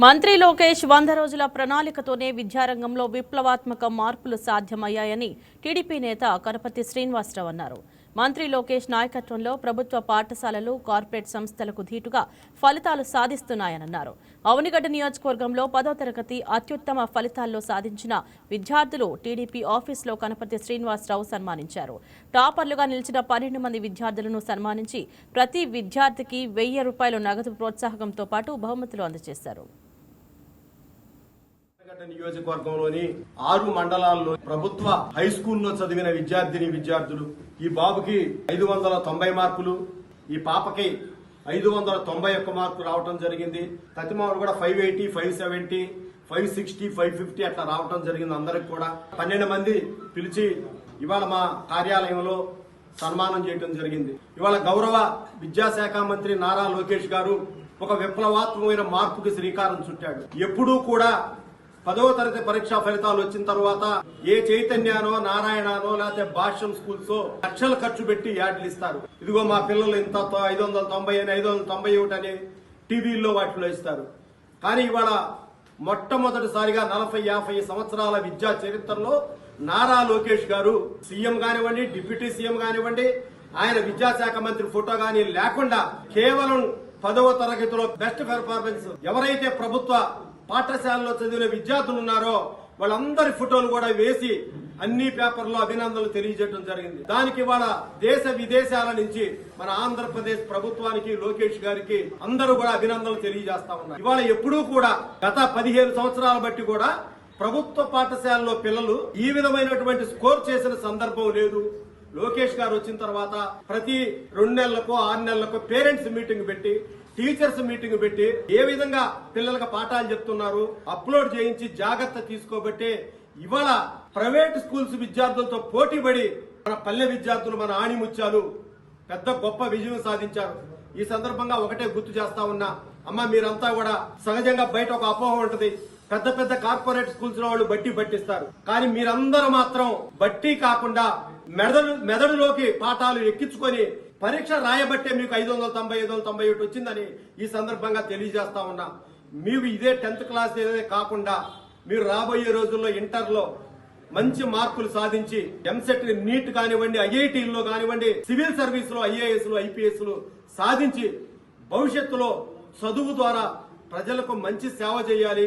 మంత్రి లోకేష్ 100 రోజుల ప్రణాళికతోనే విద్యారంగంలో విప్లవాత్మక మార్పులు సాధ్యమయ్యాయని టీడీపీ నేత కనపర్తి శ్రీనివాసరావు అన్నారు. మంత్రి లోకేష్ నాయకత్వంలో ప్రభుత్వ పాఠశాలలు, కార్పొరేట్ సంస్థలకు ధీటుగా ఫలితాలు సాధిస్తున్నాయన్నారు. అవనిగడ్డ నియోజకవర్గంలో 10వ తరగతి అత్యుత్తమ ఫలితాల్లో సాధించిన విద్యార్థులు టీడీపీ ఆఫీసులో కనపర్తి శ్రీనివాసరావు సన్మానించారు. టాపర్లుగా నిలిచిన 12 మంది విద్యార్థులను సన్మానించి ప్రతి విద్యార్థికి 1000 రూపాయల నగదు ప్రోత్సాహకంతో పాటు బహుమతులు అందజేశారు. నియోజకవర్గంలోని 6 మండలాల్లో ప్రభుత్వ హై స్కూల్లో చదివిన విద్యార్థులు ఈ బాబుకి 590 మార్కులు, ఈ పాపకి 591 మార్కులు రావటం జరిగింది. ప్రతిమాడు కూడా 580, 570, 560, 550 అట్లా రావటం జరిగింది. అందరికి కూడా 12 మంది పిలిచి ఇవాళ మా కార్యాలయంలో సన్మానం చేయడం జరిగింది. ఇవాళ గౌరవ విద్యాశాఖ మంత్రి నారా లోకేష్ గారు ఒక విప్లవాత్మకమైన మార్పుకి శ్రీకారం చుట్టాడు. ఎప్పుడూ కూడా 10వ తరగతి పరీక్షా ఫలితాలు వచ్చిన తర్వాత ఏ చైతన్యానో, నారాయణనో లేకపోతే భాష్యం స్కూల్స్ లక్షలు ఖర్చు పెట్టి యాడ్లు ఇస్తారు. ఇదిగో మా పిల్లలు ఇంత 590 అని 591 అని టీవీల్లో వాటిలో ఇస్తారు. కానీ ఇవాళ మొట్టమొదటిసారిగా 40-50 సంవత్సరాల విద్యా చరిత్రలో నారా లోకేష్ గారు సీఎం కానివ్వండి, డిప్యూటీ సీఎం కానివ్వండి, ఆయన విద్యాశాఖ మంత్రి ఫోటో గానీ లేకుండా కేవలం 10వ తరగతిలో బెస్ట్ పెర్ఫార్మెన్స్ ఎవరైతే ప్రభుత్వ పాఠశాలలో చదివిన విద్యార్థులు ఉన్నారో వాళ్ళందరి ఫోటోలు కూడా వేసి అన్ని పేపర్లో అభినందనలు తెలియజేయడం జరిగింది. దానికి ఇవాళ దేశ విదేశాల నుంచి మన ఆంధ్రప్రదేశ్ ప్రభుత్వానికి, లోకేష్ గారికి అందరూ కూడా అభినందనలు తెలియజేస్తా ఉన్నారు. ఇవాళ ఎప్పుడూ కూడా గత 15 సంవత్సరాల బట్టి కూడా ప్రభుత్వ పాఠశాలలో పిల్లలు ఈ విధమైనటువంటి స్కోర్ చేసిన సందర్భం లేదు. లోకేష్ గారు వచ్చిన తర్వాత ప్రతి 2 నెలలకు 6 నెలలకు పేరెంట్స్ మీటింగ్ పెట్టి, టీచర్స్ మీటింగ్ పెట్టి ఏ విధంగా పిల్లలకు పాఠాలు చెప్తున్నారు అప్లోడ్ చేయించి జాగ్రత్త తీసుకోబట్టే ఇవాళ ప్రైవేట్ స్కూల్స్ విద్యార్థులతో పోటీపడి మన పల్లె విద్యార్థులు, మన ఆణిముత్యాలు పెద్ద గొప్ప విజయం సాధించారు. ఈ సందర్భంగా ఒకటే గుర్తు చేస్తా ఉన్నా, అమ్మ మీరంతా కూడా సహజంగా బయట ఒక అపోహ ఉంటది, పెద్ద పెద్ద కార్పొరేట్ స్కూల్స్ లో వాళ్ళు బట్టి పట్టిస్తారు. కానీ మీరందరూ మాత్రం బట్టి కాకుండా మెదడులోకి పాఠాలు ఎక్కించుకొని పరీక్ష రాయబట్టే మీకు 590, 591 వచ్చిందని ఈ సందర్భంగా తెలియజేస్తా ఉన్నా. మీకు ఇదే 10th క్లాస్ ఏదే కాకుండా మీరు రాబోయే రోజుల్లో ఇంటర్లో మంచి మార్కులు సాధించి ఎంసెట్, నీట్ కానివ్వండి, ఐఐటీల్లో కానివ్వండి, సివిల్ సర్వీస్ లో ఐఏఎస్లు, ఐపీఎస్లు సాధించి భవిష్యత్తులో చదువు ద్వారా ప్రజలకు మంచి సేవ చేయాలి.